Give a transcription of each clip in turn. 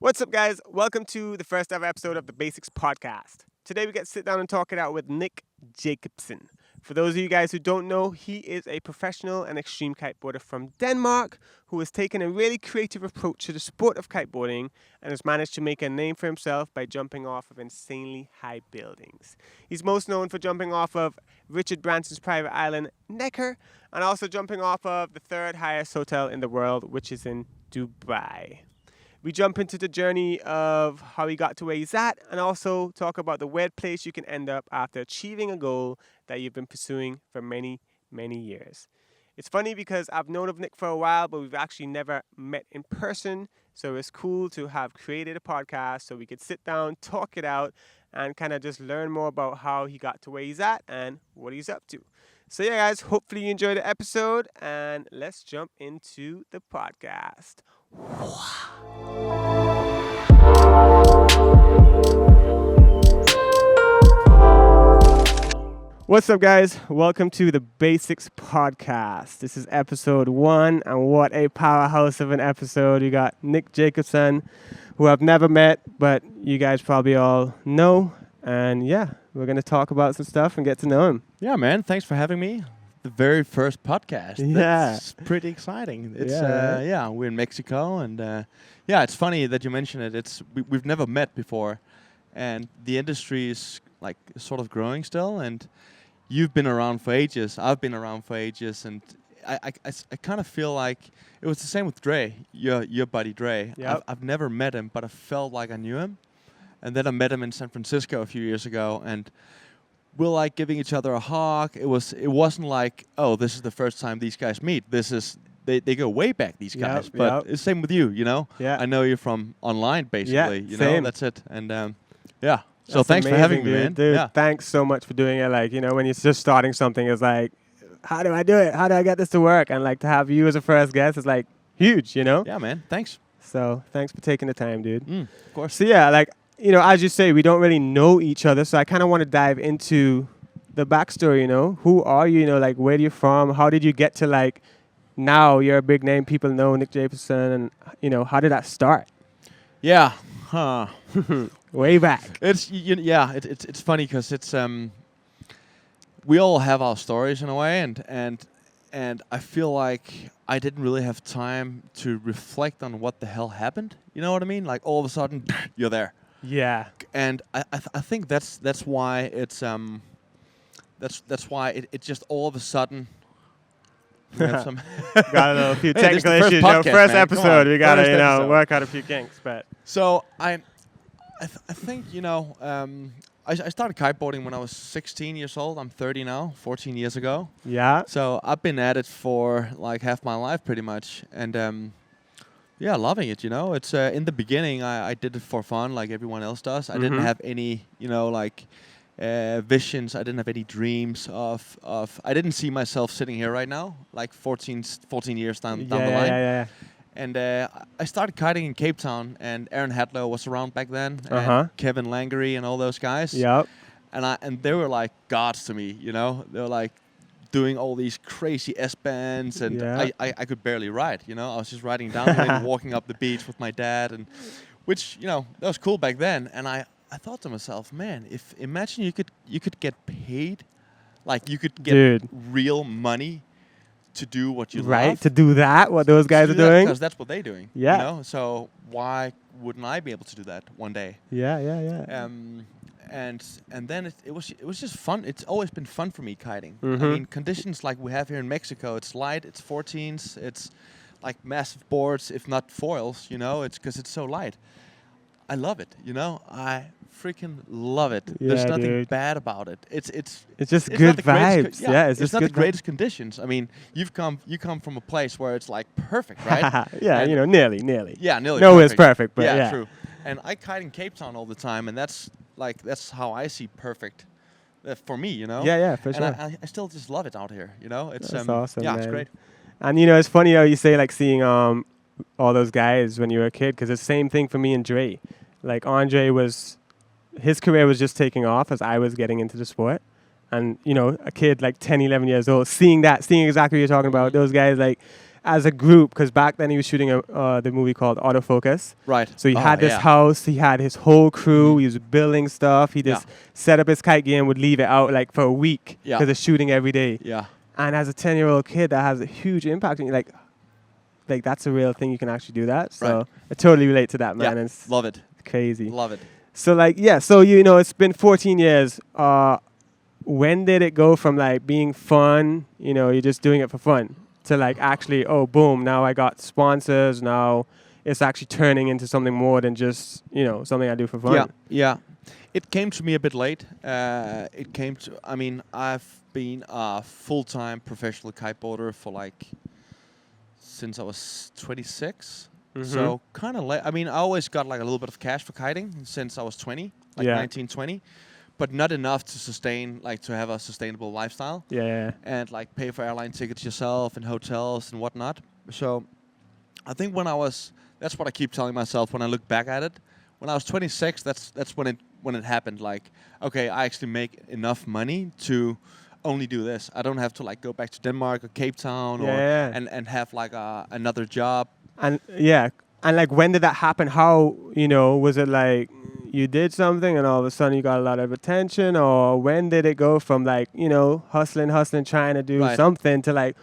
What's up, guys? Welcome to the first ever episode of the Basixs podcast. Today we get to sit down and talk it out with Nick Jacobsen. For those of you guys who don't know, he is a professional and extreme kiteboarder from Denmark who has taken a really creative approach to the sport of kiteboarding and has managed to make a name for himself by jumping off of insanely high buildings. He's most known for jumping off of Richard Branson's private island, Necker, and also jumping off of the third highest hotel in the world, which is in Dubai. We jump into the journey of how he got to where he's at and also talk about the weird place you can end up after achieving a goal that you've been pursuing for many, many years. It's funny because I've known of Nick for a while, but we've actually never met in person. So it's cool to have created a podcast so we could sit down, talk it out, and kind of just learn more about how he got to where he's at and what he's up to. So yeah, guys, hopefully you enjoyed the episode and let's jump into the podcast. What's up, guys? Welcome to the Basixs podcast. This is episode 1, and what a powerhouse of an episode. We got Nick Jacobsen, who I've never met, but you guys probably all know. And yeah, we're going to talk about some stuff and get to know him. Yeah, man. Thanks for having me. The very first podcast. Yeah. It's pretty exciting. It's Yeah. we're in Mexico, and it's funny that you mention it. We've never met before, and the industry is like sort of growing still. And you've been around for ages. I've been around for ages, and I kind of feel like it was the same with Dre, your buddy Dre. Yep. I've never met him, but I felt like I knew him, and then I met him in San Francisco a few years ago, and we're like giving each other a hug. It wasn't like, oh, this is the first time these guys meet. They go way back, these guys. But it's same with you, you know? Yeah. I know you from online, basically. Yeah, you same. know, that's it. And yeah. So That's thanks for having me, amazing, man. Dude, Yeah. thanks so much for doing it. Like, you know, when you're just starting something, it's like, how do I do it? How do I get this to work? And like to have you as a first guest is like huge, you know? Yeah, man. Thanks. So thanks for taking the time, dude. Of course. So yeah, like, you know, as you say, we don't really know each other. So I kind of want to dive into the backstory, you know? Who are you? You know, like, where are you from? How did you get to, like, now you're a big name, people know Nick Jacobsen, and, you know, how did that start? Yeah. Huh. Way back. It's funny because it's we all have our stories in a way, and I feel like I didn't really have time to reflect on what the hell happened. You know what I mean? Like all of a sudden, you're there, Yeah. and I think that's why it's that's why it just all of a sudden. We have some Got a few Hey, this is technical the first issues. podcast, First man. Come episode, on. we got to, First you know, episode. work out a few kinks, but So I think, you know, I started kiteboarding when I was 16 years old. I'm 30 now, 14 years ago. yeah. So I've been at it for like half my life pretty much. And loving it, you know. It's in the beginning, I did it for fun like everyone else does. I didn't Mhm. have any, you know, like visions. I didn't have any dreams of I didn't see myself sitting here right now, like 14 years down the line. Yeah. And I started kiting in Cape Town, and Aaron Hadlow was around back then, Uh-huh. and Kevin Langery and all those guys. Yep. And they were like gods to me, you know. They were like doing all these crazy S-bands, and Yeah. I could barely ride, you know. I was just riding downhill and walking up the beach with my dad, and which, you know, that was cool back then. And I thought to myself, man, imagine you could get paid, like you could get Dude. real money to do what you Right, love. to do that, what those guys are doing. Because that's what they're doing. Yeah. You know? So why wouldn't I be able to do that one day? Yeah. And then it was just fun. It's always been fun for me kiting. I Mhm. mean, conditions like we have here in Mexico, it's light, it's 14s, it's like massive boards, if not foils, you know, it's because it's so light. I love it, you know. I freaking love it. There's Yeah, nothing dude. bad about it. It's It's just it's good not the greatest vibes. Yeah, it's just not good the greatest conditions. I mean, you come from a place where it's like perfect, right? yeah, And- you know, nearly. Yeah, nearly. No, perfect. it's perfect, but yeah. True. And I kite in Cape Town all the time, and that's how I see perfect for me, you know. Yeah, for And sure. I still just love it out here, you know. It's That's awesome, yeah, it's man. great. And you know, it's funny how you say like seeing all those guys when you were a kid, because it's the same thing for me and Dre. Like Andre his career was just taking off as I was getting into the sport. And, you know, a kid like 10, 11 years old, seeing exactly what you're talking about, those guys like as a group, because back then he was shooting the movie called Autofocus. Right. So he Oh, had this yeah. house, he had his whole crew, Mhm. he was building stuff. He just set up his kite gear and would leave it out like for a week Yeah. because of shooting every day. Yeah. And as a 10-year-old kid, that has a huge impact on you. Like that's a real thing. You can actually do that. So Right. I totally relate to that, man. Yeah. It's Love it. crazy. Love it. So like, yeah. So you know, it's been 14 years. When did it go from like being fun? You know, you're just doing it for fun to like actually, oh, boom! Now I got sponsors. Now it's actually turning into something more than just something I do for fun. Yeah. Yeah. It came to me a bit late. I mean, I've been a full-time professional kiteboarder for like since I was 26. So kind of late. I mean, I always got like a little bit of cash for kiting since I was 20, like 19, 20, but not enough to sustain, like to have a sustainable lifestyle. Yeah. And like pay for airline tickets yourself and hotels and whatnot. So I think that's what I keep telling myself when I look back at it. When I was 26, that's when it happened. Like, okay, I actually make enough money to only do this. I don't have to like go back to Denmark or Cape Town and have like another job. And like when did that happen? How was it like you did something and all of a sudden you got a lot of attention, or when did it go from like hustling, trying to do something to like,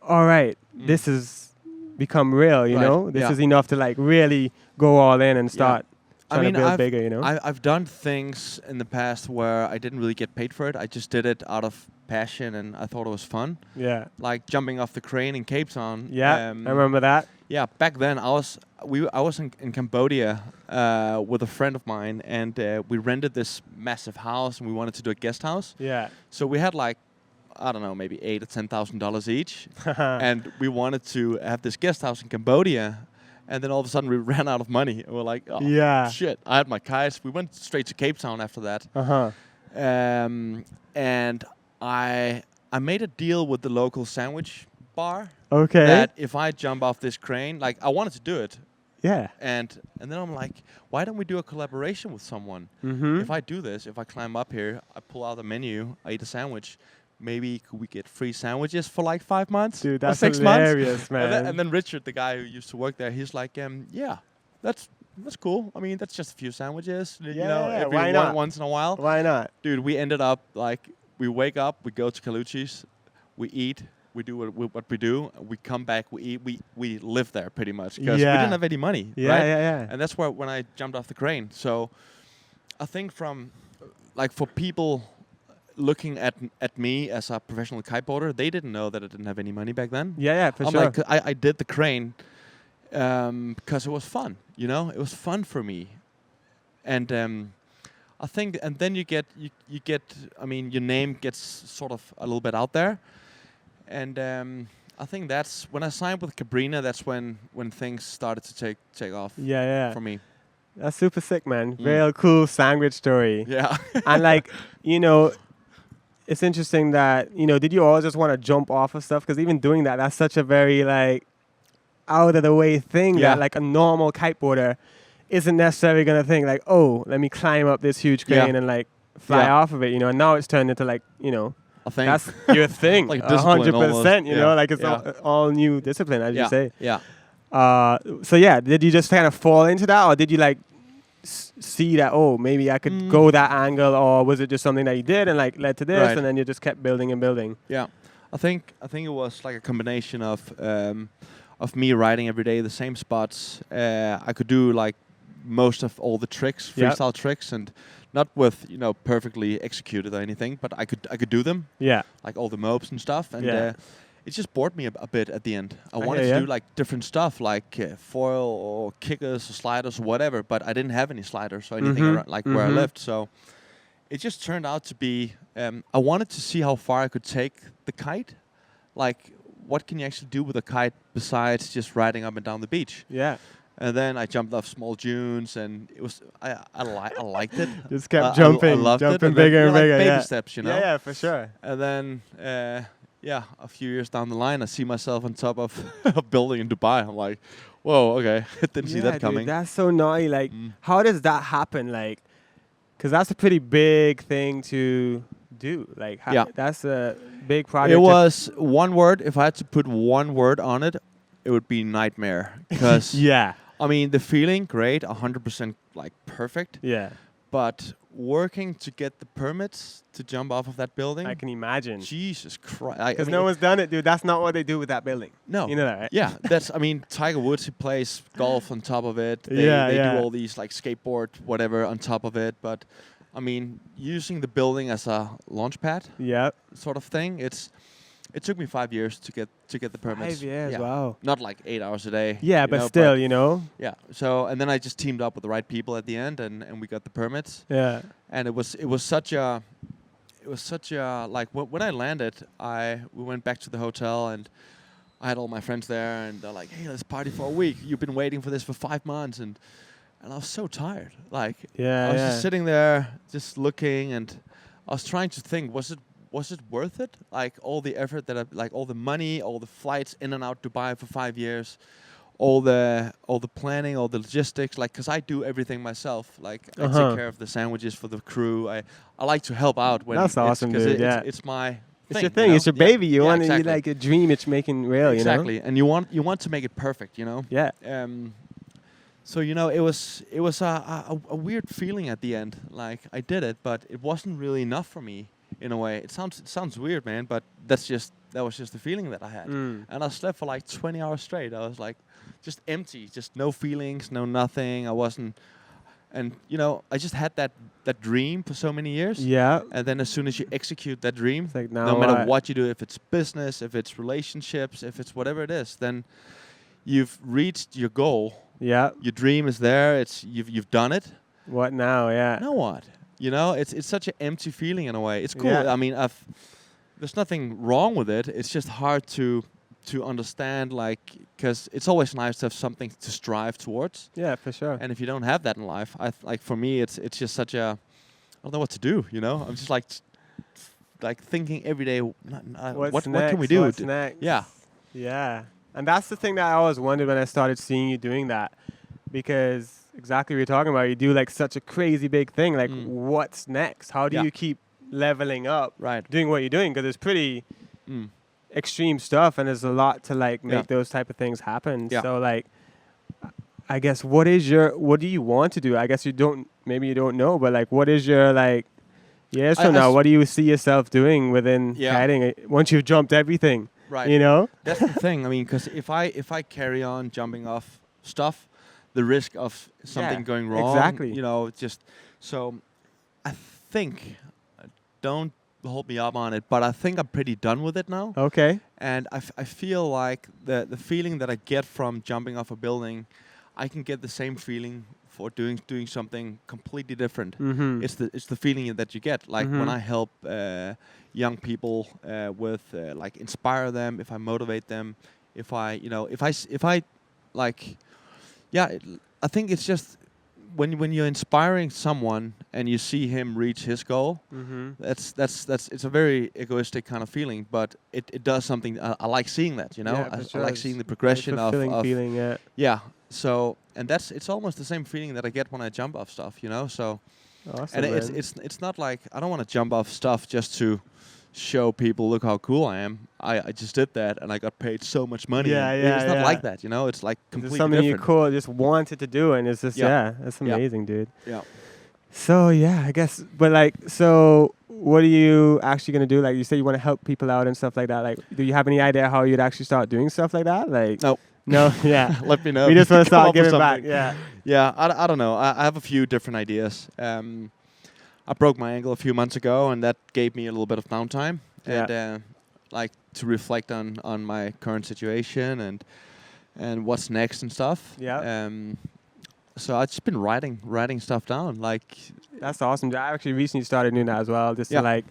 all right, this has become real. This is enough to like really go all in and start. I mean, build bigger, I've done things in the past where I didn't really get paid for it. I just did it out of passion and I thought it was fun. Yeah. Like jumping off the crane in Cape Town. Yeah, I remember that. Yeah, back then I was in Cambodia with a friend of mine, and we rented this massive house and we wanted to do a guest house. Yeah. So we had like, I don't know, maybe $8,000 or $10,000 each, and we wanted to have this guest house in Cambodia. And then all of a sudden we ran out of money. And we're like, oh, shit. I had my kites. We went straight to Cape Town after that. And I made a deal with the local sandwich bar. Okay. That if I jump off this crane, like I wanted to do it. Yeah. And then I'm like, why don't we do a collaboration with someone? If I do this, if I climb up here, I pull out the menu, I eat a sandwich. Maybe could we get free sandwiches for like 5 months? Dude, that's or 6 hilarious, months? man. And then Richard, the guy who used to work there, he's like, yeah, that's cool. I mean, that's just a few sandwiches, why not? Once in a while. Why not? Dude, we ended up like, we wake up, we go to Kaluchi's, we eat, we do what we do, we come back, we eat, we live there pretty much because we didn't have any money, right? Yeah. And that's where when I jumped off the crane. So I think from like for people looking at me as a professional kiteboarder, they didn't know that I didn't have any money back then. Yeah, for I'm sure. like, I did the crane because it was fun, it was fun for me. And I think, and then you get, I mean, your name gets sort of a little bit out there. And I think that's, when I signed with Cabrina, that's when things started to take off for me. That's super sick, man. Real cool sandwich story. Yeah. And like, it's interesting that, did you always just want to jump off of stuff? Because even doing that, that's such a very like out of the way thing that like a normal kiteboarder isn't necessarily going to think like, oh, let me climb up this huge crane and like fly off of it, And now it's turned into like, I think that's your thing. like 100%, like it's all new discipline, as you say. Yeah. So yeah, did you just kind of fall into that, or did you like see that, oh, maybe I could go that angle, or was it just something that you did and like led to this, and then you just kept building and building? Yeah, I think it was like a combination of me riding every day the same spots. I could do like most of all the tricks, freestyle tricks, and not with perfectly executed or anything, but I could do them. Yeah, like all the mopes and stuff, and it just bored me a bit at the end. I wanted to do like different stuff, like foil or kickers or sliders or whatever, but I didn't have any sliders or anything around, like where I lived. So it just turned out to be, I wanted to see how far I could take the kite. Like, what can you actually do with a kite besides just riding up and down the beach? Yeah. And then I jumped off small dunes, and it was I liked it. Just kept jumping, I loved jumping it. bigger and bigger. Like baby steps, Yeah, for sure. And then a few years down the line, I see myself on top of a building in Dubai. I'm like, whoa, okay, didn't see that coming. Dude, that's so naughty. Like, how does that happen? Like, because that's a pretty big thing to do. Like, that's a big project. It was one word. If I had to put one word on it, it would be nightmare because Yeah. I mean the feeling great, 100% like perfect, Yeah. but working to get the permits to jump off of that building. I can imagine. Jesus Christ! Because no one's done it, dude. That's not what they do with that building. No. You know that, right? Yeah, that's. I mean, Tiger Woods, he plays golf on top of it. They do all these like skateboard whatever on top of it. But I mean, using the building as a launch pad, sort of thing. It took me 5 years to get the permits. 5 years, yeah. wow. Not like 8 hours a day. Yeah, but still, you know. Yeah. So and then I just teamed up with the right people at the end, and we got the permits. Yeah. And it was such a like when I landed, we went back to the hotel and I had all my friends there and they're like, hey, let's party for a week. You've been waiting for this for 5 months and I was so tired. Like I was just sitting there, just looking, and I was trying to think, was it worth it? Like all the effort like all the money, all the flights in and out Dubai for 5 years. All the planning, all the logistics, like, cause I do everything myself. Like, I take care of the sandwiches for the crew. I like to help out when that's awesome, dude. It's my it's your thing. It's your baby. You want exactly. You like a dream. It's making real. Exactly, you know? And you want to make it perfect. You know. Yeah. So you know, it was a weird feeling at the end. Like I did it, but it wasn't really enough for me in a way. It sounds weird, man, but that was just the feeling that I had. And I slept for like 20 hours straight. I was like just empty, just no feelings, no nothing. I wasn't, and you know, I just had that dream for so many years. Yeah. And then as soon as you execute that dream, it's like no matter what you do, if it's business, if it's relationships, if it's whatever it is, then you've reached your goal. Yeah. Your dream is there. You've done it. What now? Yeah. Now what? You know, it's such an empty feeling in a way. It's cool. Yeah. I mean, there's nothing wrong with it. It's just hard to understand, like, because it's always nice to have something to strive towards. Yeah, for sure. And if you don't have that in life, like for me, it's just such a, I don't know what to do. You know, I'm just like thinking every day, what can we do? What's next? Yeah. Yeah. And that's the thing that I always wondered when I started seeing you doing that, because exactly what you're talking about, you do like such a crazy big thing. Like, what's next? How do you keep leveling up? Right. Doing what you're doing, because it's pretty extreme stuff, and there's a lot to like make those type of things happen. Yeah. So like, I guess what do you want to do? I guess maybe you don't know, but like, what is your like years from now? What do you see yourself doing within kiting once you've jumped everything? Right. You know? That's the thing. I mean, because if I carry on jumping off stuff, the risk of something going wrong, exactly. You know, just so I think, don't hold me up on it, but I think I'm pretty done with it now. Okay. And I feel like the feeling that I get from jumping off a building, I can get the same feeling for doing something completely different. Mm-hmm. It's the feeling that you get, like when I help young people with like inspire them, if I motivate them, if I like, I think it's just when you're inspiring someone and you see him reach his goal, that's it's a very egoistic kind of feeling, but it does something. I like seeing that, you know. I like seeing the progression of feeling. Yeah. So and it's almost the same feeling that I get when I jump off stuff, you know. So awesome, and it's not like I don't want to jump off stuff just to show people, look how cool I am. I just did that and I got paid so much money. It's not like that, you know. It's like completely something different. you cool just wanted to do, and it's just that's amazing, dude. Yeah. So I guess, but like, so what are you actually gonna do? Like, you say you want to help people out and stuff like that. Like, do you have any idea how you'd actually start doing stuff like that? Like, no, yeah. Let me know. We just want to start giving back. Yeah. Yeah. I don't know. I have a few different ideas. I broke my ankle a few months ago, and that gave me a little bit of downtime and like to reflect on my current situation and what's next and stuff. Yeah. So I've just been writing stuff down. Like, that's awesome. I actually recently started doing that as well, just to like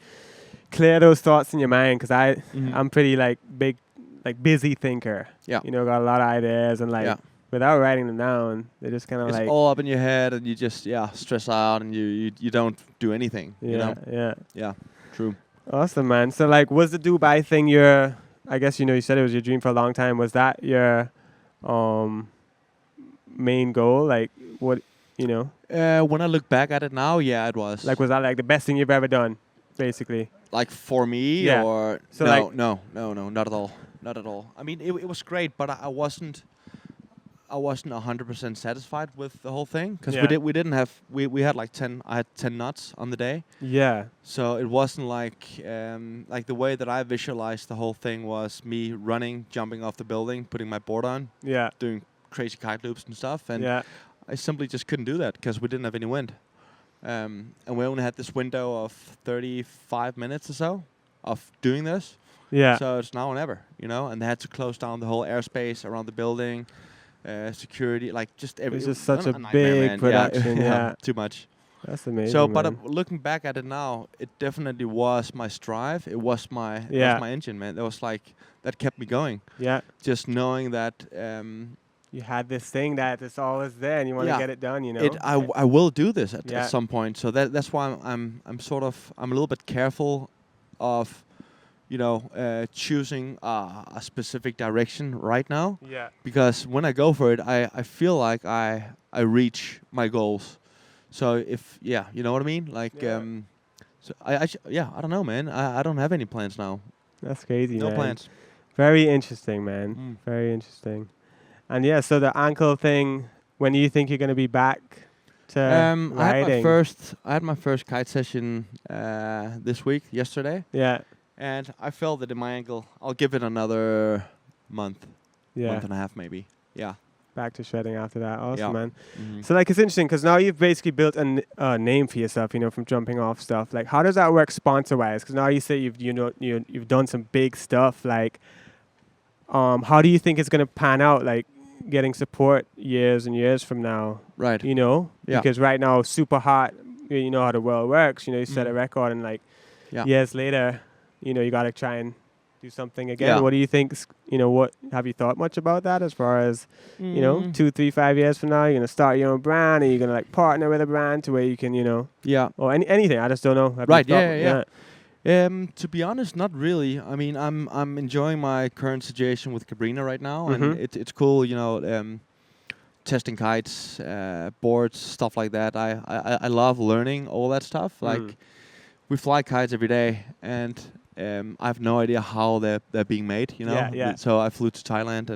clear those thoughts in your mind, because I'm pretty like big, like busy thinker. Yeah. You know, got a lot of ideas, and like without writing them down, they're just kind of like all up in your head, and you just stress out, and you don't do anything. Yeah. You know? Yeah. True. Awesome, man. So like, was the Dubai thing I guess, you know, you said it was your dream for a long time. Was that your main goal? Like, what, you know? When I look back at it now, it was. Like, was that like the best thing you've ever done? basically. Like for me, Yeah. or So, no, like- no, not at all, not at all. I mean, it was great, but I wasn't 100% satisfied with the whole thing because Yeah. we didn't have we had like 10. I had 10 nuts on the day, Yeah. so it wasn't like the way that I visualized the whole thing was me running, jumping off the building, putting my board on, Yeah. doing crazy kite loops and stuff, and Yeah. I simply just couldn't do that because we didn't have any wind. And we only had this window of 35 minutes or so of doing this. Yeah. So it's now or never, and they had to close down the whole airspace around the building, security, like just everything. It's just such a big production. Yeah. Too much. That's amazing. So, but man. looking back at it now, it definitely was my strive. It was my engine, man. That was like that kept me going. Yeah. Just knowing that. You had this thing that it's always there, and you want to get it done. I will do this at Yeah. some point. So that's why I'm a little bit careful of, choosing a specific direction right now. Yeah. Because when I go for it, I feel like I reach my goals. So if you know what I mean. Like so I don't know, man. I don't have any plans now. That's crazy. No man. plans. Very interesting, man. Very interesting. And so the ankle thing. When do you think you're going to be back to riding? I had my first kite session this week, yesterday. Yeah. And I felt that in my ankle. I'll give it another month. Yeah. Month and a half, maybe. Yeah. Back to shredding after that. Awesome, Yeah. man. Mm-hmm. So like it's interesting because now you've basically built a name for yourself, from jumping off stuff. Like how does that work sponsor wise? Because now you say you've done some big stuff. Like, how do you think it's gonna pan out? Like getting support years and years from now. Right. Yeah. Because right now super hot. You know how the world works. You set a record and like years later, you gotta try and do something again. Yeah. What do you think? What have you thought much about that? As far as 2, 3, 5 years from now, you're gonna start your own brand, or you're gonna like partner with a brand to where you can, or anything. I just don't know. Have you Right. thought- Yeah. To be honest, not really. I mean, I'm enjoying my current situation with Cabrina right now, and it's cool. Testing kites, boards, stuff like that. I love learning all that stuff. Like we fly kites every day, and I have no idea how they're being made. Yeah. So I flew to Thailand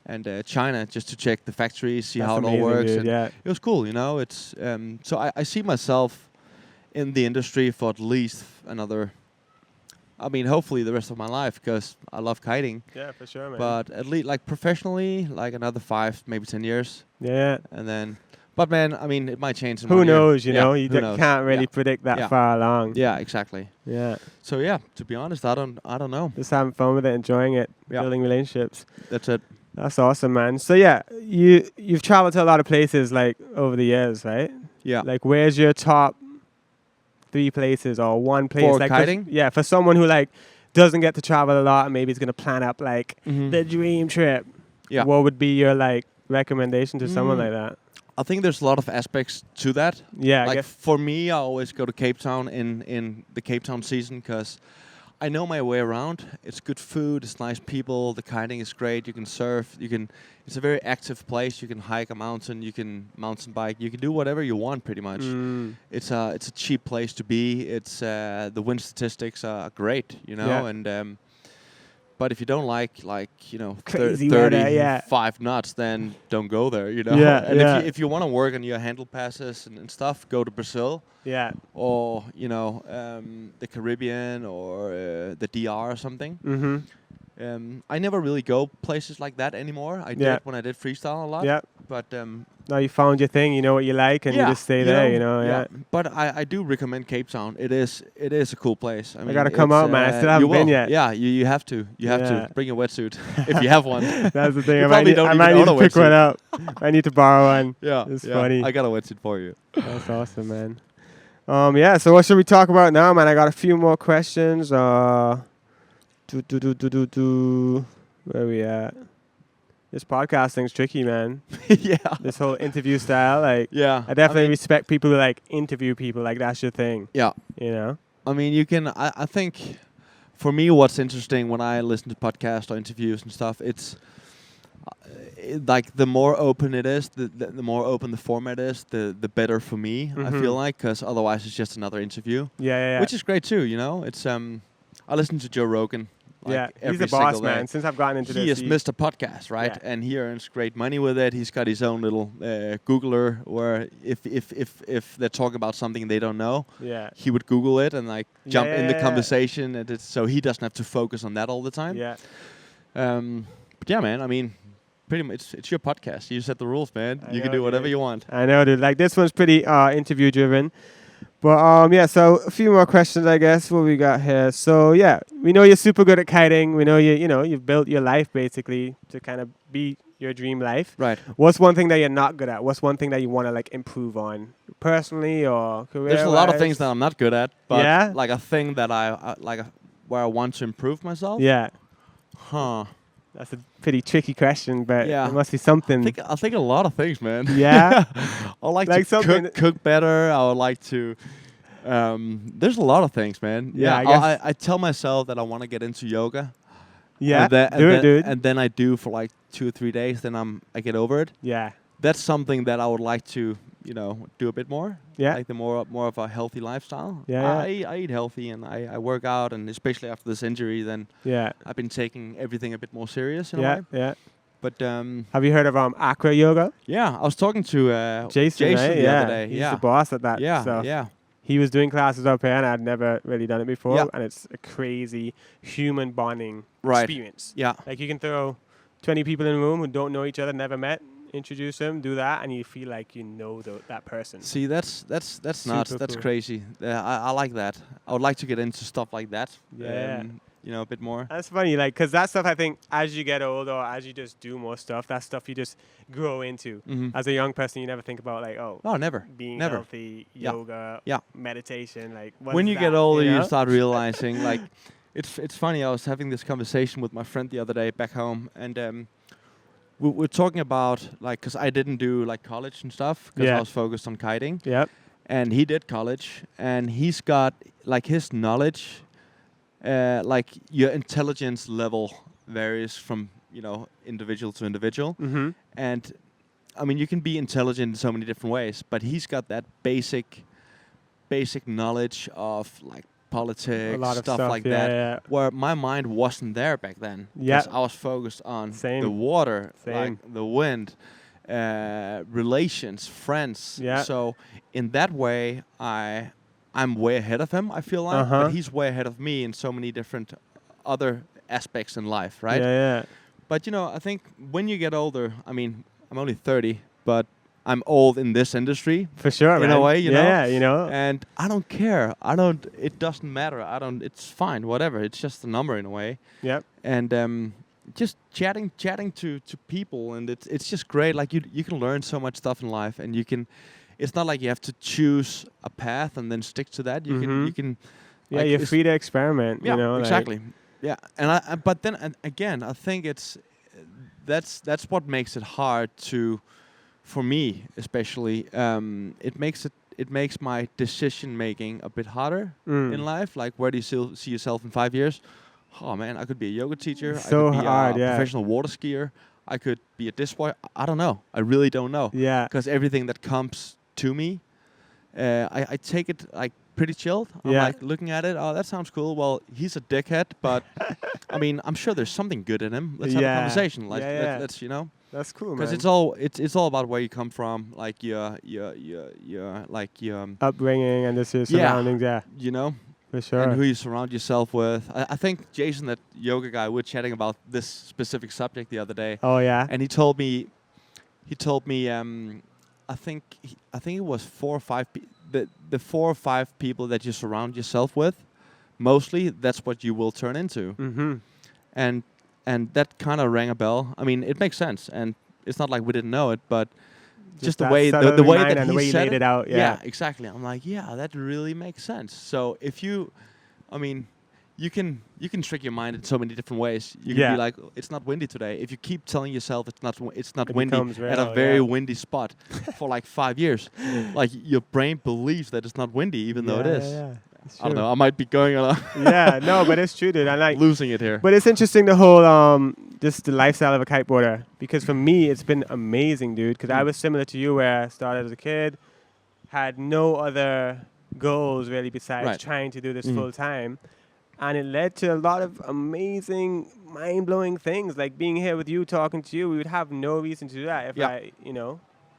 and China just to check the factories, see That's how it all amazing, works. dude, And yeah. it was cool. It's so I see myself in the industry for at least another. I mean, hopefully the rest of my life because I love kiting. Yeah, for sure, man. But at least like professionally, like another 5, maybe 10 years, yeah. and then. But man, I mean, it might change. In Who 1 year. knows? You Yeah, who knows? can't really Yeah. predict that Yeah. far along. Yeah, exactly. Yeah. So yeah, to be honest, I don't know. Just having fun with it, enjoying it, Yeah. building relationships. That's it. That's awesome, man. So yeah, you've traveled to a lot of places like over the years, right? Yeah. Like, where's your top 3 places or one place? For like kiting? Yeah, for someone who like doesn't get to travel a lot and maybe is gonna plan up like the dream trip. Yeah. What would be your like recommendation to someone like that? I think there's a lot of aspects to that. Yeah, I Like guess. for me, I always go to Cape Town in the Cape Town season because I know my way around. It's good food, it's nice people, the kiting is great. You can surf, it's a very active place. You can hike a mountain, you can mountain bike, you can do whatever you want pretty much. It's a cheap place to be. It's the wind statistics are great, Yeah. and but if you don't like Crazy weather, yeah. 35 knots, then don't go there, Yeah, and yeah. if you want to work on your handle passes and stuff, go to Brazil Yeah. or the Caribbean or the DR or something. Mm-hmm. I never really go places like that anymore. I Yeah. did when I did freestyle a lot. Yeah. But Now you found your thing, you know what you like, and you just stay there, yeah. But I do recommend Cape Town. It is a cool place. I mean, gotta come it's, out, man. I still you haven't been will. yet. Yeah, you have to. You have Yeah. to bring a wetsuit if you have one. That's the thing. You I might probably need, don't I even might need own to a pick one wetsuit. up. I need to borrow one. Yeah, It's yeah. funny. I got a wetsuit for you. That's awesome, man. Yeah, so what should we talk about now, man? I got a few more questions. Where we at? This podcasting's tricky, man. Yeah. This whole interview style, like, Yeah. I definitely mean, respect people who like interview people, like that's your thing, yeah. you know? I mean, you can. I think, for me, what's interesting when I listen to podcasts or interviews and stuff, it's like the more open it is, the more open the format is, the better for me. I feel like, because otherwise it's just another interview. Yeah. Which is great too. You know, it's I listen to Joe Rogan. Like He's every a boss, single day. man. Since I've gotten into He this, is Mr. Podcast, right? Yeah. And he earns great money with it. He's got his own little Googler where if they're talking about something they don't know, he would Google it and like jump in the conversation, and so he doesn't have to focus on that all the time. Yeah. But yeah, man. I mean, pretty much it's your podcast. You set the rules, man. You can do whatever you want. I know, dude. Like this one's pretty interview driven. But yeah, so a few more questions, I guess. What we got here? So yeah, we know you're super good at kiting. We know you've built your life basically to kind of be your dream life. Right. What's one thing that you're not good at? What's one thing that you want to like improve on personally or career? There's a lot of things that I'm not good at, but like a thing that I like where I want to improve myself. Yeah. Huh. That's a pretty tricky question, but yeah. there must be something. I think a lot of things, man. Yeah. I like to cook better. I would like to. There's a lot of things, man. Yeah, I tell myself that I want to get into yoga. Yeah, dude. And then I do for like 2 or 3 days. Then I get over it. Yeah. That's something that I would like to, do a bit more. Yeah. Like the more of a healthy lifestyle. Yeah. I eat healthy and I work out, and especially after this injury, then I've been taking everything a bit more serious in a way. Yeah. But have you heard of Aqua Yoga? Yeah, I was talking to Jason right? the other day. He's the boss at that. Yeah. He was doing classes up here, and I'd never really done it before. And it's a crazy human bonding experience. Yeah. Like you can throw 20 people in a room who don't know each other, never met, introduce them, do that, and you feel like you know that person. See, that's nuts. That's cool. Crazy. I like that. I would like to get into stuff like that. Yeah. A bit more. That's funny, like, because that stuff, I think, as you get older, or as you just do more stuff, that stuff you just grow into. As a young person, you never think about, like, never. Being never. healthy, yoga, meditation, like, when you get older, you start realizing, like, it's funny. I was having this conversation with my friend the other day back home, and we're talking about, like, because I didn't do, like, college and stuff, because I was focused on kiting. Yep. And he did college, and he's got, like, his knowledge... like your intelligence level varies from individual to individual, and I mean you can be intelligent in so many different ways, but he's got that basic knowledge of like politics, stuff like that. Yeah. Where my mind wasn't there back then. Because I was focused on the water, like the wind, relations, friends. Yeah. So in that way, I'm way ahead of him, I feel like, but he's way ahead of me in so many different other aspects in life, right? Yeah. But, I think when you get older, I mean, I'm only 30, but I'm old in this industry. For sure, in a way, you know? Yeah, And I don't care. It doesn't matter. It's fine, whatever. It's just a number in a way. Yep. And just chatting to people, and it's just great. Like, you can learn so much stuff in life, and you can... It's not like you have to choose a path and then stick to that. You can. Yeah, like you're free to experiment. Yeah, exactly. Yeah, but then again, I think that's what makes it hard for me especially. It makes my decision making a bit harder in life. Like, where do you see yourself in 5 years? Oh man, I could be a yoga teacher. So I could be hard, a professional water skier. I could be a dishwasher. I don't know. I really don't know. Yeah. Because everything that comes to me, I take it like pretty chilled. I'm like looking at it. Oh, that sounds cool. Well, he's a dickhead, but I mean, I'm sure there's something good in him. Let's have a conversation. Like, let's That's cool, man. Because it's all about where you come from, like your upbringing and just your surroundings. Yeah. For sure. And who you surround yourself with. I think Jason, that yoga guy, we were chatting about this specific subject the other day. Oh yeah. And he told me, I think it was 4 or 5 the 4 or 5 people that you surround yourself with, mostly that's what you will turn into. And that kind of rang a bell. I mean, it makes sense, and it's not like we didn't know it, but just the way that he said laid it out. Yeah, exactly. I'm like, yeah, that really makes sense. So if you can trick your mind in so many different ways. You can be like, it's not windy today. If you keep telling yourself it's not windy at a very windy spot for like 5 years, like your brain believes that it's not windy even though it is. Yeah. I don't know. I might be going on but it's true, dude. I like losing it here. But it's interesting, the whole just the lifestyle of a kiteboarder. Because for me, it's been amazing, dude. Because I was similar to you, where I started as a kid, had no other goals really besides trying to do this full time. And it led to a lot of amazing, mind-blowing things. Like being here with you, talking to you, we would have no reason to do that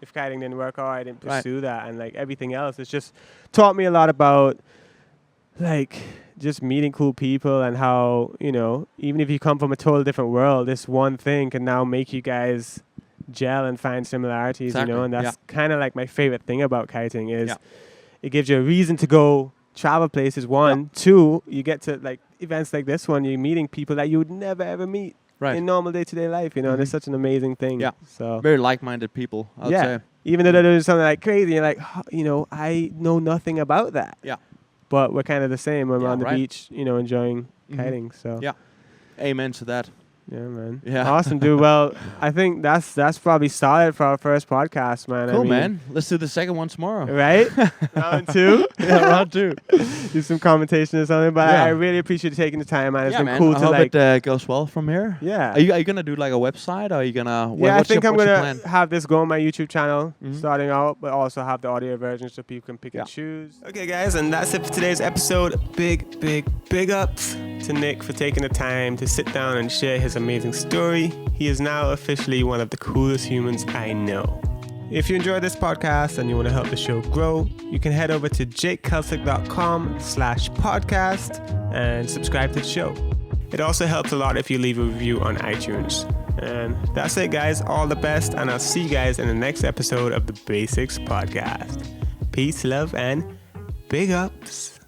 if kiting didn't work out, I didn't pursue that. And like everything else, it's just taught me a lot about like just meeting cool people and how, even if you come from a total different world, this one thing can now make you guys gel and find similarities, and that's kind of like my favorite thing about kiting is it gives you a reason to go travel places. One, two, you get to like events like this one, you're meeting people that you would never ever meet in normal day-to-day life, and it's such an amazing thing. So very like-minded people, I would say. Even though they're doing something like crazy, you're like, I know nothing about that. But we're kind of the same when we're on the beach, enjoying kiting. So amen to that. Yeah, man. Yeah. Awesome, dude. Well, I think that's probably solid for our first podcast, man. Cool, man. Let's do the second one tomorrow. Right? Round 2? Yeah, round 2. Do some commentation or something. But I really appreciate you taking the time, man. It's been cool I to hope it goes well from here. Yeah. Are you going to do like a website, or are you going to... I think I'm going to have this go on my YouTube channel starting out, but also have the audio version so people can pick and choose. Okay, guys, and that's it for today's episode. Big ups to Nick for taking the time to sit down and share his amazing story. He is now officially one of the coolest humans I know. If you enjoyed this podcast and you want to help the show grow, you can head over to jakekelsick.com/podcast and subscribe to the show. It also helps a lot if you leave a review on iTunes. And that's it, guys. All the best, and I'll see you guys in the next episode of the Basixs podcast. Peace, love, and big ups.